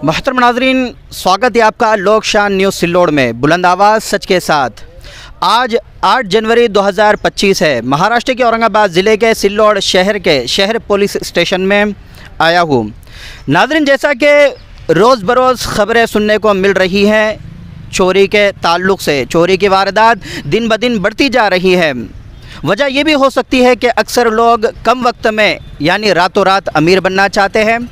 मोहतरम नाज़रीन, स्वागत है आपका लोकशान न्यूज़ सिल्लोड़ में। बुलंद आवाज़ सच के साथ। आज 8 जनवरी 2025 है। महाराष्ट्र के औरंगाबाद ज़िले के सिल्लोड़ शहर के शहर पुलिस स्टेशन में आया हूँ। नाज़रीन, जैसा कि रोज़ बरोज़ ख़बरें सुनने को मिल रही हैं चोरी के ताल्लुक़ से, चोरी की वारदात दिन ब दिन बढ़ती जा रही है। वजह ये भी हो सकती है कि अक्सर लोग कम वक्त में यानी रातों रात अमीर बनना चाहते हैं,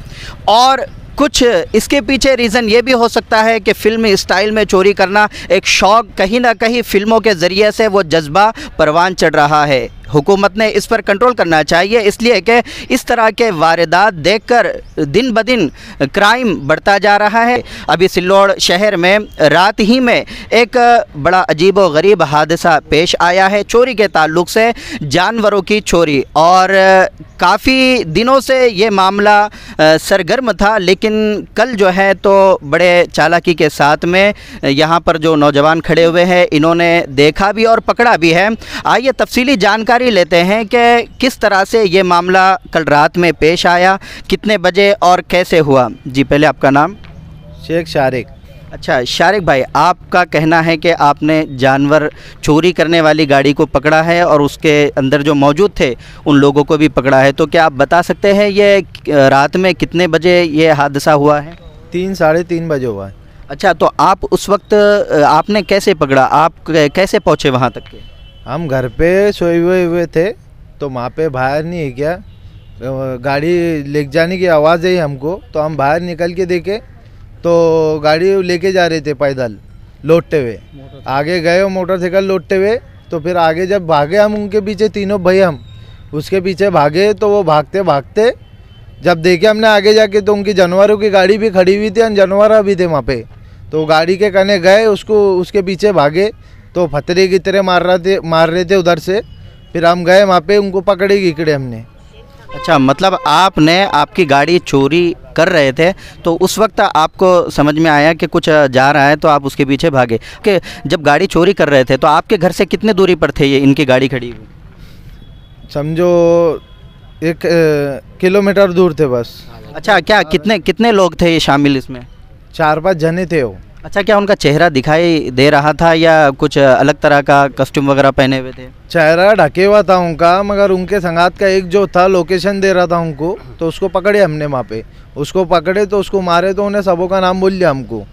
और कुछ इसके पीछे रीज़न ये भी हो सकता है कि फ़िल्मी स्टाइल में चोरी करना एक शौक़, कहीं ना कहीं फ़िल्मों के ज़रिए से वो जज्बा परवान चढ़ रहा है। हुकूमत ने इस पर कंट्रोल करना चाहिए, इसलिए कि इस तरह के वारदात देखकर दिन ब दिन क्राइम बढ़ता जा रहा है। अभी सिल्लोड़ शहर में रात ही में एक बड़ा अजीब व गरीब हादसा पेश आया है चोरी के ताल्लुक़ से, जानवरों की चोरी। और काफ़ी दिनों से ये मामला सरगर्म था, लेकिन कल जो है तो बड़े चालाकी के साथ में यहाँ पर जो नौजवान खड़े हुए हैं इन्होंने देखा भी और पकड़ा भी है। आइए तफसीली जानकारी लेते हैं कि किस तरह से ये मामला कल रात में पेश आया, कितने बजे और कैसे हुआ। जी, पहले आपका नाम? शेख शारिक। अच्छा शारिक भाई, आपका कहना है कि आपने जानवर चोरी करने वाली गाड़ी को पकड़ा है और उसके अंदर जो मौजूद थे उन लोगों को भी पकड़ा है, तो क्या आप बता सकते हैं ये रात में कितने बजे ये हादसा हुआ है? 3 साढ़े 3 बजे हुआ है। अच्छा, तो आप उस वक्त आपने कैसे पकड़ा, आप कैसे पहुँचे वहाँ तक के? हम घर पे सोए हुए थे, तो वहाँ पे बाहर नहीं है क्या, गाड़ी ले जाने की आवाज़ आई हमको, तो हम बाहर निकल के देखे तो गाड़ी लेके जा रहे थे पैदल लौटते हुए। आगे गए मोटरसाइकिल लौटते हुए, तो फिर आगे जब भागे हम उनके पीछे, तीनों भाई हम उसके पीछे भागे, तो वो भागते भागते जब देखे हमने आगे जाके तो उनकी जानवरों की गाड़ी भी खड़ी हुई थी और जानवर भी थे वहाँ पे। तो गाड़ी के कने गए, उसके पीछे भागे तो फतरे की तरह मार रहे थे उधर से। फिर हम गए वहाँ पे, उनको पकड़े गिकड़े हमने। अच्छा, मतलब आपने आपकी गाड़ी चोरी कर रहे थे तो उस वक्त आपको समझ में आया कि कुछ जा रहा है तो आप उसके पीछे भागे। कि जब गाड़ी चोरी कर रहे थे तो आपके घर से कितने दूरी पर थे ये इनकी गाड़ी खड़ी हुई? समझो 1 किलोमीटर दूर थे बस। अच्छा, क्या कितने लोग थे ये शामिल इसमें? 4-5 जने थे वो। अच्छा, क्या उनका चेहरा दिखाई दे रहा था या कुछ अलग तरह का कस्ट्यूम वगैरह पहने हुए थे? चेहरा ढके हुआ था उनका, मगर उनके संगात का एक जो था लोकेशन दे रहा था उनको, तो उसको पकड़े हमने वहाँ पे। उसको पकड़े तो उसको मारे, तो उन्हें सबों का नाम बोल लिया हमको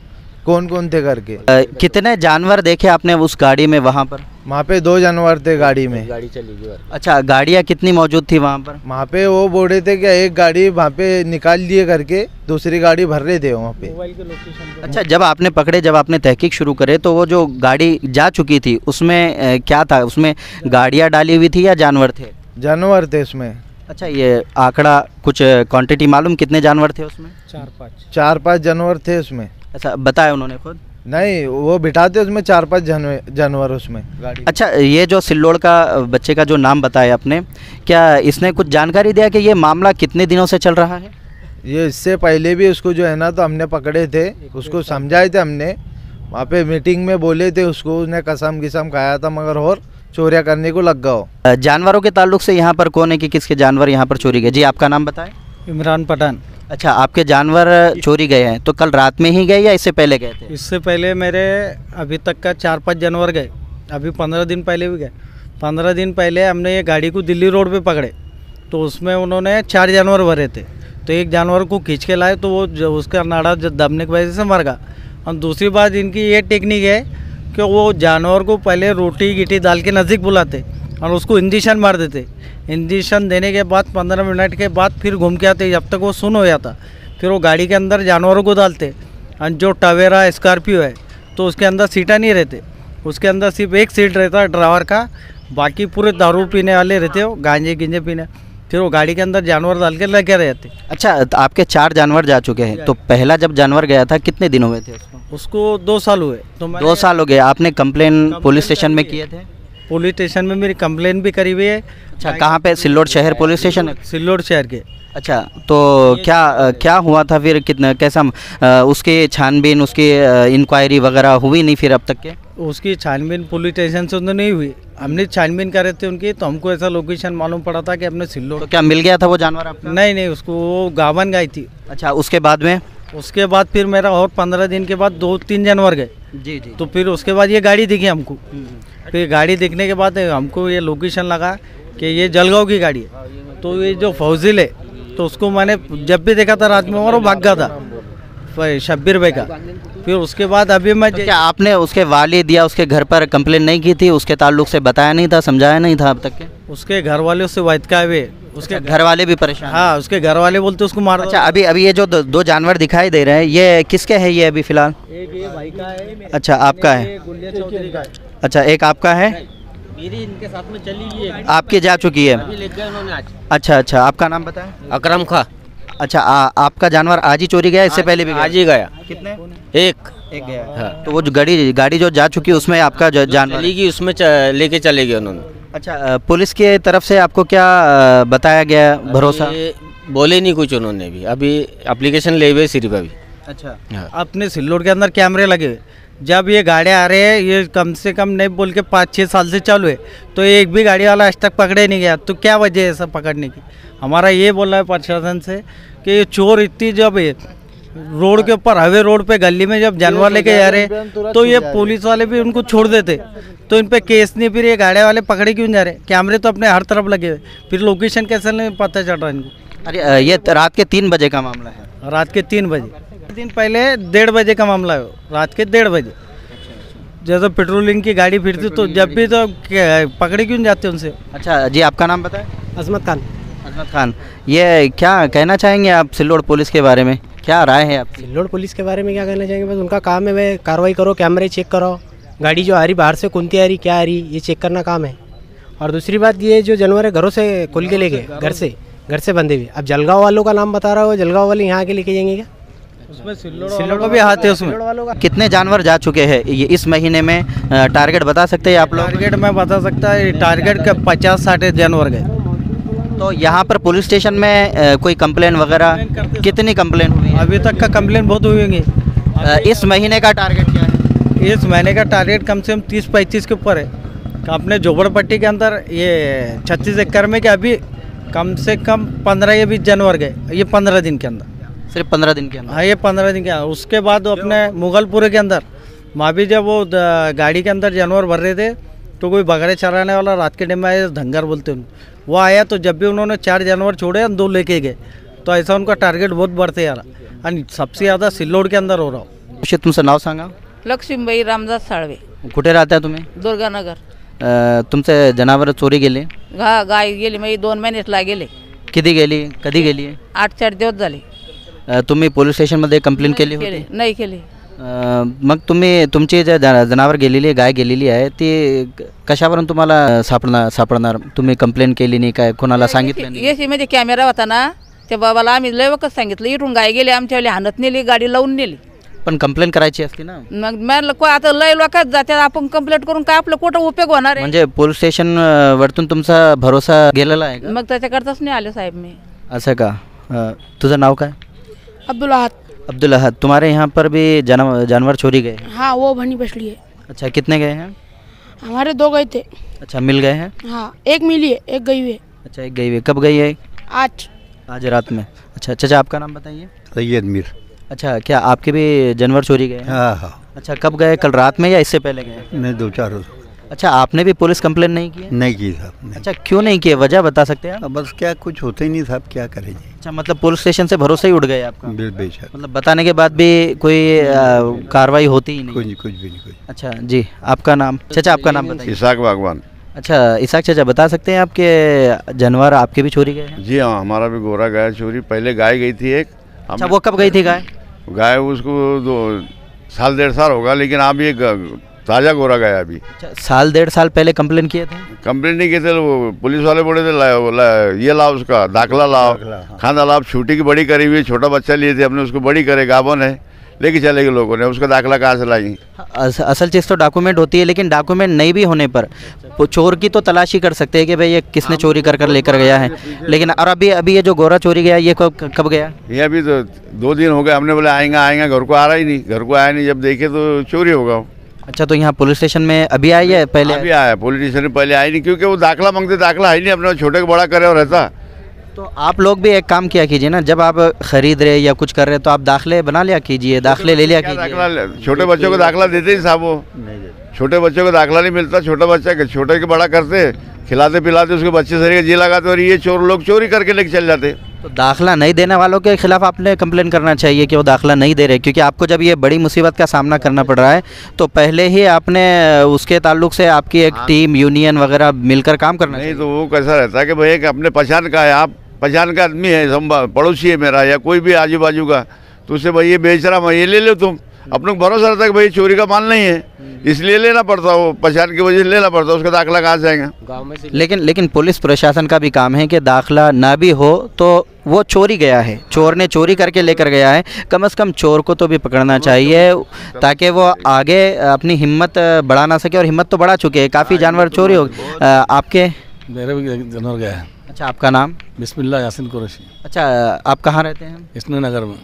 कौन कौन थे करके। कितने जानवर देखे आपने उस गाड़ी में? वहाँ पर वहाँ पे 2 जानवर थे गाड़ी में। गाड़ी चली गई। अच्छा, गाड़ियाँ कितनी मौजूद थी वहाँ पर? वहाँ पे वो बोल रहे थे कि एक गाड़ी वहाँ पे निकाल दिए करके, दूसरी गाड़ी भर रहे थे वहाँ पे। अच्छा, जब आपने तहकीक शुरू करे तो वो जो गाड़ी जा चुकी थी उसमें क्या था? उसमें गाड़ियाँ डाली हुई थी या जानवर थे? जानवर थे उसमें। अच्छा, ये आंकड़ा कुछ क्वांटिटी मालूम कितने जानवर थे उसमें? 4-5 जानवर थे उसमें। अच्छा, बताया उन्होंने खुद? नहीं, वो बिठाते उसमें 4-5 जानवर उसमें गाड़ी। अच्छा, ये जो सिल्लोड़ का बच्चे का जो नाम बताया आपने, क्या इसने कुछ जानकारी दिया कि ये मामला कितने दिनों से चल रहा है? ये इससे पहले भी उसको जो है ना तो हमने पकड़े थे, उसको समझाए थे हमने, वहाँ पे मीटिंग में बोले थे उसको, उसने कसम खाया था, मगर और चोरियाँ करने को लग गया। जानवरों के ताल्लुक से यहाँ पर कौन है कि किसके जानवर यहाँ पर चोरी गए? जी, आपका नाम बताएं। इमरान पठान। अच्छा, आपके जानवर चोरी गए हैं तो कल रात में ही गए या इससे पहले गए थे? इससे पहले मेरे अभी तक का 4-5 जानवर गए, अभी 15 दिन पहले भी गए। 15 दिन पहले हमने ये गाड़ी को दिल्ली रोड पे पकड़े, तो उसमें उन्होंने 4 जानवर भरे थे। तो एक जानवर को खींच के लाए तो वो उसका नाड़ा दबने की वजह से मर गया। और दूसरी बात इनकी ये टेक्निक है कि वो जानवर को पहले रोटी गिटी डाल के नज़दीक बुलाते और उसको इंजेक्शन मार देते। इंजेक्शन देने के बाद 15 मिनट के बाद फिर घूम के आते, जब तक वो सुन हो जाता फिर वो गाड़ी के अंदर जानवरों को डालते। और जो टवेरा स्कॉर्पियो है तो उसके अंदर सीटा नहीं रहते, उसके अंदर सिर्फ एक सीट रहता है ड्राइवर का, बाकी पूरे दारू पीने वाले रहते हो, गांजे गिंजे पीने। फिर वो गाड़ी के अंदर जानवर डाल के लगे रहते। अच्छा, तो आपके 4 जानवर जा चुके हैं, तो पहला जब जानवर गया था कितने दिन हुए थे उसको? उसको 2 साल हुए। तो 2 साल हो गए। आपने कंप्लेन पुलिस स्टेशन में किए थे? पुलिस स्टेशन में मेरी कंप्लेन भी करी हुई है। अच्छा, कहाँ पे? सिल्लोड़ शहर पुलिस स्टेशन है? सिल्लोड़ शहर के। अच्छा, तो क्या हुआ था फिर? कितना कैसा उसकी छानबीन, उसकी इंक्वायरी वगैरह हुई नहीं फिर अब तक के? उसकी छानबीन पुलिस स्टेशन से तो नहीं हुई, हमने छानबीन करे थे उनकी, तो हमको ऐसा लोकेशन मालूम पड़ा था कि अपने सिल्लोड़। तो क्या मिल गया था वो जानवर आपको? नहीं, उसको वो गावन गाई थी। अच्छा, उसके बाद में उसके बाद फिर मेरा और 15 दिन के बाद 2-3 जानवर गए। जी जी। तो फिर उसके बाद ये गाड़ी दिखी हमको। फिर गाड़ी दिखने के बाद हमको ये लोकेशन लगा कि ये जलगांव की गाड़ी है। तो ये जो फौजिल है तो उसको मैंने जब भी देखा था रात में और वो भाग गया था शब्बीर भाई का। फिर उसके बाद अभी मैं तो क्या आपने उसके वालिद या उसके घर पर कंप्लेन नहीं की थी? उसके ताल्लुक से बताया नहीं था, समझाया नहीं था अब तक के? उसके घर वाले उससे वाइदका हुए, उसके घर वाले भी परेशान? हाँ, उसके घर वाले बोलते उसको मार दो। अच्छा, अभी ये जो दो जानवर दिखाई दे रहे हैं, ये किसके हैं ये अभी फिलहाल? एक ये भाई का है। अच्छा, आपका है? ये गुलिया चौधरी का है। अच्छा, एक आपका है? मेरी इनके साथ में चली गई है। आपकी जा चुकी है? अभी ले गए उन्होंने आज। अच्छा अच्छा, आपका नाम बताएं? अकरम खा। अच्छा, आपका जानवर आज ही चोरी गया, इससे पहले भी गया? आज ही गया। कितने? एक गया। हाँ। तो वो जो गाड़ी जो जा चुकी है उसमें आपका जानवर चली गई, उसमें लेके चले गए उन्होंने। अच्छा, पुलिस के तरफ से आपको क्या बताया गया, भरोसा? ये बोले नहीं कुछ उन्होंने भी, अभी एप्लीकेशन ले हुए सिर्फ अभी। अच्छा, हाँ। अपने सिल्लोड के अंदर कैमरे लगे हुए। जब ये गाड़ियाँ आ रहे हैं, ये कम से कम नहीं बोल के 5-6 साल से चालू है, तो एक भी गाड़ी वाला आज तक पकड़े नहीं गया। तो क्या वजह है सब पकड़ने की? हमारा ये बोलना है प्रशासन से कि ये चोर इतनी जब रोड के ऊपर हाईवे रोड पे गली में जब जानवर लेके जा रहे हैं, तो ये पुलिस वाले भी उनको छोड़ देते, तो इन पे केस नहीं। फिर ये गाड़ी वाले पकड़े क्यों जा रहे? कैमरे तो अपने हर तरफ लगे हुए, फिर लोकेशन कैसे नहीं पता चल रहा इनको? अरे ये रात के 3 बजे का मामला है? रात के 3 बजे। दिन पहले 1:30 बजे का मामला है, रात के 1:30 बजे जैसे पेट्रोलिंग की गाड़ी फिरती, तो जब भी तो पकड़े क्यों जाते उनसे? अच्छा जी, आपका नाम बताएं? अजमत खान। अजमत खान, ये क्या कहना चाहेंगे आप सिल्लोड पुलिस के बारे में? क्या राय है आपकी? सिल्लोड पुलिस के बारे में क्या कहना चाहेंगे? बस उनका काम है, वह कार्रवाई करो, कैमरे चेक करो, गाड़ी जो आ रही बाहर से कौन सी आ रही, क्या आ रही, ये चेक करना काम है। और दूसरी बात ये जो जानवर है घरों से खोल के ले गए, घर से बंधे हुए। अब जलगांव वालों का नाम बता रहा हो, जलगांव वाले यहाँ आके लेके जाएंगे क्या? उसमें सिल्लोड का भी हाथ है उसमें। कितने जानवर जा चुके हैं ये इस महीने में? टारगेट बता सकते हैं आप लोग? टारगेट मैं बता सकता है, टारगेट का 50-60 जानवर गए। तो यहाँ पर पुलिस स्टेशन में कोई कंप्लेन वगैरह, कितनी कंप्लेन हुई है? अभी तक का कंप्लेन बहुत हुई होंगी। इस महीने का टारगेट क्या है? इस महीने का टारगेट कम से कम 30-35 के ऊपर है। अपने झोपड़पट्टी के अंदर ये 36 एकड़ में, कि अभी कम से कम 15 या 20 जानवर गए ये 15 दिन के अंदर। सिर्फ 15 दिन के अंदर? हाँ, ये 15 दिन के अंदर। उसके बाद अपने मुगलपुरे के अंदर वहाँ भी जब वो गाड़ी के अंदर जानवर भर रहे थे, तो कोई बकरे चराने वाला रात के टाइम में आया, धंगर बोलते हैं, वो आया। तो जब भी उन्होंने 4 जानवर छोड़े, 2 लेके गए। तो ऐसा उनका टारगेट बहुत बढ़ते आ रहा, आणि सबसे ज़्यादा सिल्लोड के अंदर हो रहा हो। तुमचं नाव सांगा? लक्ष्मीबाई रामदास साळवे, कुठे राहता तुम्ही? दुर्गानगर। तुमचे जनावर चोरी गेले? गाय गेली, म्हणजे 2 महिन्यातला गेले। किती गेली, कधी गेली? 8-4 दिवस झाले। तुम्ही पोलीस स्टेशनमध्ये कंप्लेंट केली होती? नाही केली। मग तुम्ही तुमची जे जनावर गेलेली, गाय गेलेली आहे, ती कशावरून तुम्हाला सापडणार? तुम्ही कंप्लेंट केली नाही काय, कोणाला सांगितलं नाही? एसी मध्ये कॅमेरा होता ना, त्या बाबाला आम्ही लय वखत सांगितलं, इथून गाय गेली, आमच्यावाली हाणत नेली, गाडी लावून नेली। पण कंप्लेंट करायची असते ना? मग म्हणलं को आता लय लोकात जातात, आपण कंप्लेंट करून काय आपलं कुठं उपयोग होणार आहे? म्हणजे पोलीस स्टेशन वरतून तुमचा भरोसा गेलेला आहे का? मग त्याच्याकरताच नाही आले साहेब मी। असं का? तुझं नाव काय? अब्दुल अहद। अब्दुल अहद, तुम्हारे यहाँ पर भी जानवर चोरी गए हैं? हाँ, वो बनी बछली है। अच्छा, कितने गए हैं? हमारे 2 गए थे। अच्छा, मिल गए हैं? हाँ, एक मिली है, एक गई हुई है। अच्छा, एक गई हुई, कब गई है? आज रात में। अच्छा, चाचा आपका नाम बताइए? सैयद मीर। अच्छा, क्या आपके भी जानवर चोरी गए हैं? हाँ हाँ। अच्छा, कब गए? कल रात में या इससे पहले गए? नहीं, 2-4 रोज। अच्छा, आपने भी पुलिस कंप्लेन नहीं की है? नहीं की साहब, नहीं। अच्छा, क्यों नहीं किए, वजह बता सकते हैं आप? अब बस क्या, कुछ होता ही नहीं साहब, क्या करेंगे। अच्छा, मतलब पुलिस स्टेशन से भरोसा ही उड़ गए आपका? बेशक। मतलब बताने के बाद भी कोई कार्रवाई होती ही नहीं? कुछ भी नहीं। अच्छा जी, आपका नाम? चाचा आपका नाम बताइए? इसाक बागवान। अच्छा, इसाक चाचा बता सकते हैं आपके जानवर आपके भी चोरी गए हैं? जी हाँ, हमारा भी गोरा गाय चोरी। पहले गाय गई थी एक। अच्छा, वो कब गई थी गाय? गाय उसको 2 साल 1.5 साल होगा, लेकिन अभी एक ताज़ा गोरा गाय अभी। अच्छा, 1.5 साल पहले कंप्लेन किए थे? कंप्लेंट नहीं किए थे, वो पुलिस वाले बोले थे ये लाओ, उसका दाखला लाओ, खाना लाओ। छोटी की बड़ी करी हुई, छोटा बच्चा लिए थे हमने, उसको बड़ी करे, गाबन है, लेके चले गए लोगों ने। उसका दाखला कहाँ से लाई? असल चीज़ तो डॉक्यूमेंट होती है, लेकिन डॉक्यूमेंट नहीं भी होने पर चोर की तो तलाशी कर सकते हैं कि भाई ये किसने चोरी कर लेकर गया है। लेकिन और अभी ये जो गोरा चोरी गया, ये कब गया? ये अभी तो 2 दिन हो गए। हमने बोले आएंगे, घर को आ रहा ही नहीं, घर को आया नहीं। जब देखे तो चोरी होगा। अच्छा, तो यहाँ पुलिस स्टेशन में अभी आई है? पहले अभी आया, पुलिस स्टेशन में पहले आई नहीं, क्योंकि वो दाखला मांगते, दाखला है नहीं अपने, छोटे को बड़ा करे और रहता। तो आप लोग भी एक काम किया कीजिए ना, जब आप खरीद रहे या कुछ कर रहे तो आप दाखले बना लिया कीजिए, दाखले ले लिया क्या कीजिए। दाखला, छोटे बच्चों को दाखला देते ही साहब वो, छोटे बच्चों को दाखला नहीं मिलता। छोटा बच्चा के छोटे के बड़ा करते, खिलाते पिलाते, उसके बच्चे शरीर जी लगाते, और ये चोर लोग चोरी करके लेके चल जाते। तो दाखला नहीं देने वालों के खिलाफ आपने कंप्लेन करना चाहिए कि वो दाखला नहीं दे रहे, क्योंकि आपको जब ये बड़ी मुसीबत का सामना करना पड़ रहा है तो पहले ही आपने उसके ताल्लुक से आपकी एक टीम यूनियन वगैरह मिलकर काम करना नहीं चाहिए। तो वो कैसा रहता है कि भाई एक अपने पहचान का है, आप पहचान का आदमी है, पड़ोसी है मेरा या कोई भी आजू बाजू का, तो उससे भाई ये बेच रहा, मैं ये ले लो तुम, अपने को भरोसा रहता है कि भाई चोरी का माल नहीं है, इसलिए लेना पड़ता, वो पहचान की वजह से लेना पड़ता, उसका दाखला कहाँ से आएगा। गाँव में से लेकिन पुलिस प्रशासन का भी काम है कि दाखला ना भी हो तो वो चोरी गया है, चोर ने चोरी करके लेकर गया है, कम से कम चोर को तो भी पकड़ना चाहिए ताकि वो आगे अपनी हिम्मत बढ़ा ना सके, और हिम्मत तो बढ़ा चुके हैं, काफ़ी जानवर चोरी हो आपके। मेरे भी जानवर गया है। अच्छा, आपका नाम? बिस्मिल्लाह यासिन कुरैशी। अच्छा, आप कहाँ रहते हैं? इसने नगर में।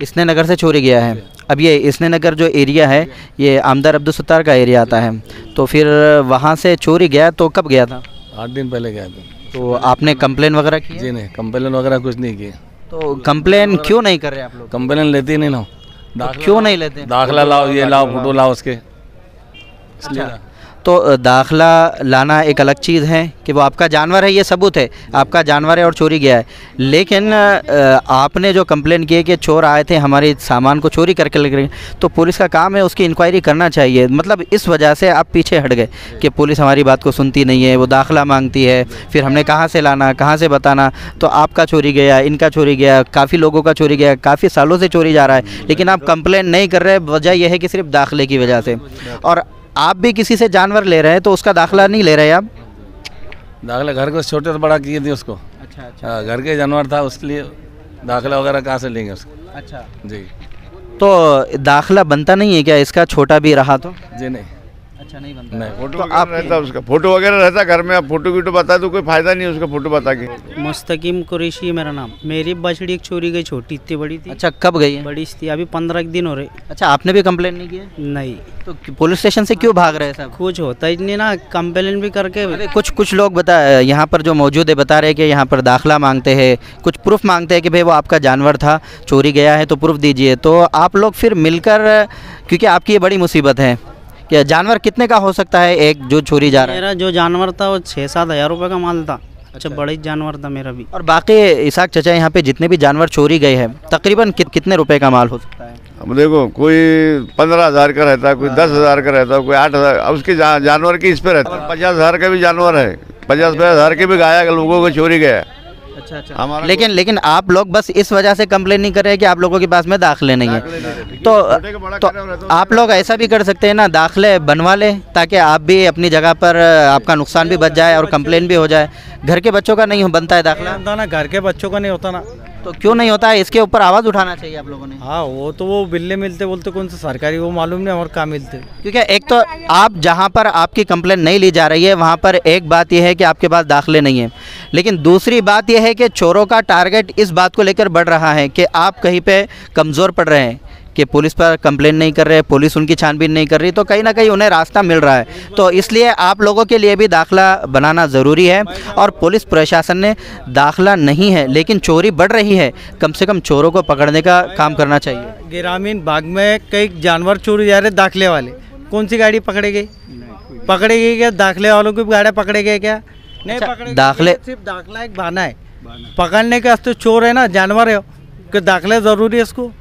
इसने नगर से चोरी गया है। अब ये इसने नगर जो एरिया है ये आमदार अब्दुल सत्तार का एरिया आता है, तो फिर वहाँ से चोरी गया तो कब गया था? 8 दिन पहले गया था। तो आपने कंप्लेन वगैरह की? जी नहीं, कंप्लेन वगैरह कुछ नहीं किए। तो कंप्लेन क्यों नहीं कर रहे आप लोग? कंप्लेन लेते ही नहीं ना। तो क्यों नहीं लेते? दाखला लाओ, ये लाओ, फोटो लाओ उसके, इसलिए। तो दाखला लाना एक अलग चीज़ है कि वो आपका जानवर है, ये सबूत है आपका जानवर है और चोरी गया है, लेकिन आपने जो कंप्लेन की है कि चोर आए थे हमारे सामान को चोरी करके ले गए, तो पुलिस का काम है उसकी इंक्वायरी करना चाहिए। मतलब इस वजह से आप पीछे हट गए कि पुलिस हमारी बात को सुनती नहीं है, वो दाखला मांगती है, फिर हमने कहाँ से लाना, कहाँ से बताना। तो आपका चोरी गया, इनका चोरी गया, काफ़ी लोगों का चोरी गया, काफ़ी सालों से चोरी जा रहा है, लेकिन आप कंप्लेन नहीं कर रहे। वजह यह है कि सिर्फ दाखले की वजह से, और आप भी किसी से जानवर ले रहे हैं तो उसका दाखला नहीं ले रहे आप? दाखला घर को छोटे से बड़ा किए थे उसको। अच्छा। घर के जानवर था, उसके लिए दाखला वगैरह कहाँ से लेंगे उसको। अच्छा जी। तो दाखला बनता नहीं है क्या इसका, छोटा भी रहा तो? जी नहीं। अच्छा, नहीं बनता। नहीं। फोटो वगैरह रहता उसका, फोटो वगैरह रहता घर में, आप फोटो वीटो बता तो कोई फायदा नहीं उसका फोटो बता के। मुस्तकीम कुरैशी है मेरा नाम। मेरी बछड़ी एक चोरी गई, छोटी इतनी बड़ी थी। अच्छा, कब गई है? बड़ी थी, अभी 15 दिन हो रहे। अच्छा, आपने भी कंप्लेन नहीं किया? नहीं। तो पुलिस स्टेशन से क्यों भाग रहे हैं साहब? कुछ होता ही नहीं ना, कंप्लेन भी करके। अरे कुछ लोग बता, यहाँ पर जो मौजूद है बता रहे हैं कि यहाँ पर दाखला मांगते हैं, कुछ प्रूफ मांगते हैं कि भाई वो आपका जानवर था, चोरी गया है तो प्रूफ दीजिए। तो आप लोग फिर मिलकर, क्योंकि आपकी ये बड़ी मुसीबत है कि जानवर कितने का हो सकता है एक जो चोरी जा रहा है? मेरा जो जानवर था वो 6-7 हज़ार रुपये का माल था। अच्छा, बड़ा ही जानवर था मेरा भी। और बाकी इसाक चचा यहाँ पे जितने भी जानवर चोरी गए हैं तकरीबन कितने रुपए का माल हो सकता है? अब देखो, कोई 15,000 का रहता है, कोई 10,000 का रहता है, कोई 8,000। अब उसके जानवर की इस पे रहता है। 50,000 का भी जानवर है, 50,000 के भी गाया लोगों को चोरी गया। अच्छा। लेकिन आप लोग बस इस वजह से कंप्लेन नहीं कर रहे कि आप लोगों के पास में दाखले नहीं है, तो आप लोग ऐसा भी कर सकते हैं ना, दाखले बनवा ले ताकि आप भी अपनी जगह पर आपका नुकसान भी बच जाए और कंप्लेन भी हो जाए। घर के बच्चों का नहीं बनता है दाखला? होता ना, घर के बच्चों का नहीं होता ना। तो क्यों नहीं होता है? इसके ऊपर आवाज़ उठाना चाहिए आप लोगों ने। हाँ, वो तो वो बिल्ले मिलते बोलते कौन सा सरकारी, वो मालूम नहीं और कहाँ मिलते। क्योंकि एक तो आप जहाँ पर आपकी कंप्लेन नहीं ली जा रही है वहाँ पर एक बात यह है कि आपके पास दाखले नहीं है, लेकिन दूसरी बात यह है कि चोरों का टारगेट इस बात को लेकर बढ़ रहा है कि आप कहीं पे कमज़ोर पड़ रहे हैं कि पुलिस पर कंप्लेन नहीं कर रहे, पुलिस उनकी छानबीन नहीं कर रही, तो कहीं ना कहीं उन्हें रास्ता मिल रहा है। तो इसलिए आप लोगों के लिए भी दाखला बनाना ज़रूरी है। और पुलिस प्रशासन ने दाखला नहीं है लेकिन चोरी बढ़ रही है, कम से कम चोरों को पकड़ने का काम करना चाहिए। ग्रामीण भाग में कई जानवर चोरी जा रहे दाखले वाले, कौन सी गाड़ी पकड़े गई? पकड़े गई क्या? दाखले वालों की गाड़ी पकड़े गए क्या? नहीं पकड़े। दाखले सिर्फ दाखला एक बहाना है, पकड़ने का तो चोर है ना, जानवर है कि दाखले ज़रूरी है इसको,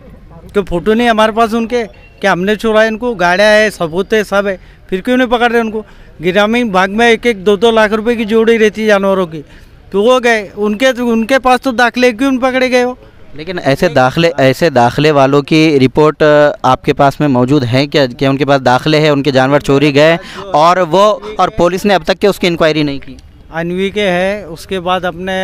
कि फोटो नहीं हमारे पास उनके कि हमने चुराए इनको, गाड़ियाँ है, सबूत है, सब है, फिर क्यों नहीं पकड़ रहे उनको? ग्रामीण भाग में 1-1, 2-2 लाख रुपए की जोड़ी रहती है जानवरों की, तो वो गए उनके पास तो दाखले क्यों नहीं पकड़े गए वो? लेकिन ऐसे दाखले वालों की रिपोर्ट आपके पास में मौजूद है क्या उनके पास दाखले हैं, उनके जानवर चोरी गए और पुलिस ने अब तक के उसकी इंक्वायरी नहीं की? अनवी के है, उसके बाद अपने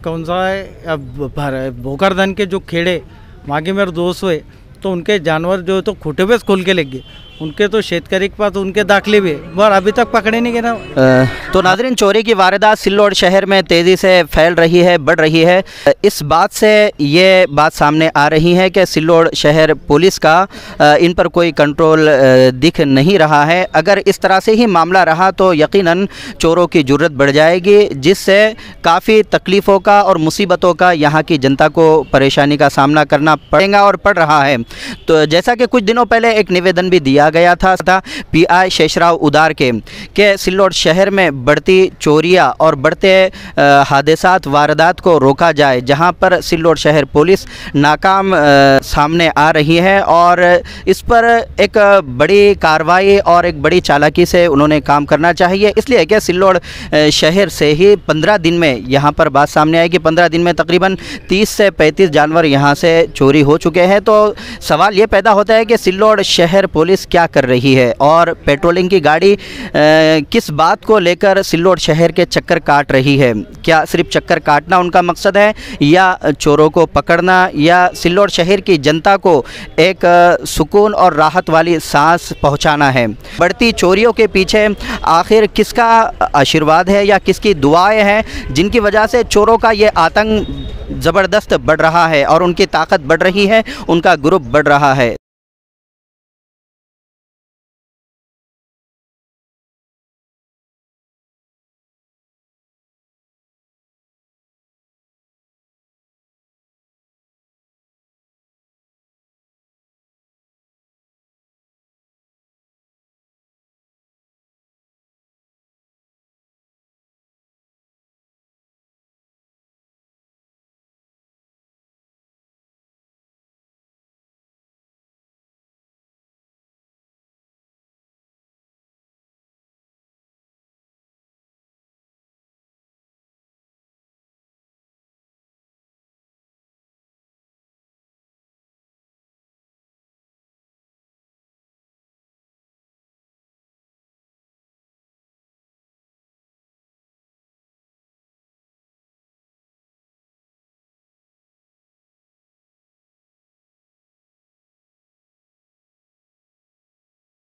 कौन सा है भोकरदन के जो खेड़े वहाँ के मेरे दोस्त हुए, तो उनके जानवर जो तो खूटे पे खोल के ले गए, उनके तो शेतकरी के पास उनके दाखले भी है, पर अभी तक पकड़े नहीं गए ना। तो नाज़रीन, चोरी की वारदात सिल्लोड शहर में तेज़ी से फैल रही है, बढ़ रही है। इस बात से ये बात सामने आ रही है कि सिल्लोड शहर पुलिस का इन पर कोई कंट्रोल दिख नहीं रहा है। अगर इस तरह से ही मामला रहा तो यकीनन चोरों की ज़रूरत बढ़ जाएगी, जिससे काफ़ी तकलीफ़ों का और मुसीबतों का यहाँ की जनता को परेशानी का सामना करना पड़ेगा और पड़ रहा है। तो जैसा कि कुछ दिनों पहले एक निवेदन भी दिया गया था पीआई शेषराव उदार के सिल्लोड शहर में बढ़ती चोरियां और बढ़ते हादसात वारदात को रोका जाए, जहां पर सिल्लोड शहर पुलिस नाकाम सामने आ रही है और इस पर एक बड़ी कार्रवाई और एक बड़ी चालाकी से उन्होंने काम करना चाहिए। इसलिए कि सिल्लोड शहर से ही 15 दिन में यहाँ पर बात सामने आई कि 15 दिन में तकरीबन 30 से 35 जानवर यहाँ से चोरी हो चुके हैं। तो सवाल ये पैदा होता है कि सिल्लोड शहर पुलिस क्या कर रही है और पेट्रोलिंग की गाड़ी किस बात को लेकर सिल्लोड शहर के चक्कर काट रही है। क्या सिर्फ चक्कर काटना उनका मकसद है या चोरों को पकड़ना, या सिल्लोड शहर की जनता को एक सुकून और राहत वाली सांस पहुंचाना है। बढ़ती चोरियों के पीछे आखिर किसका आशीर्वाद है या किसकी दुआएं हैं जिनकी वजह से चोरों का ये आतंक ज़बरदस्त बढ़ रहा है और उनकी ताकत बढ़ रही है, उनका ग्रुप बढ़ रहा है।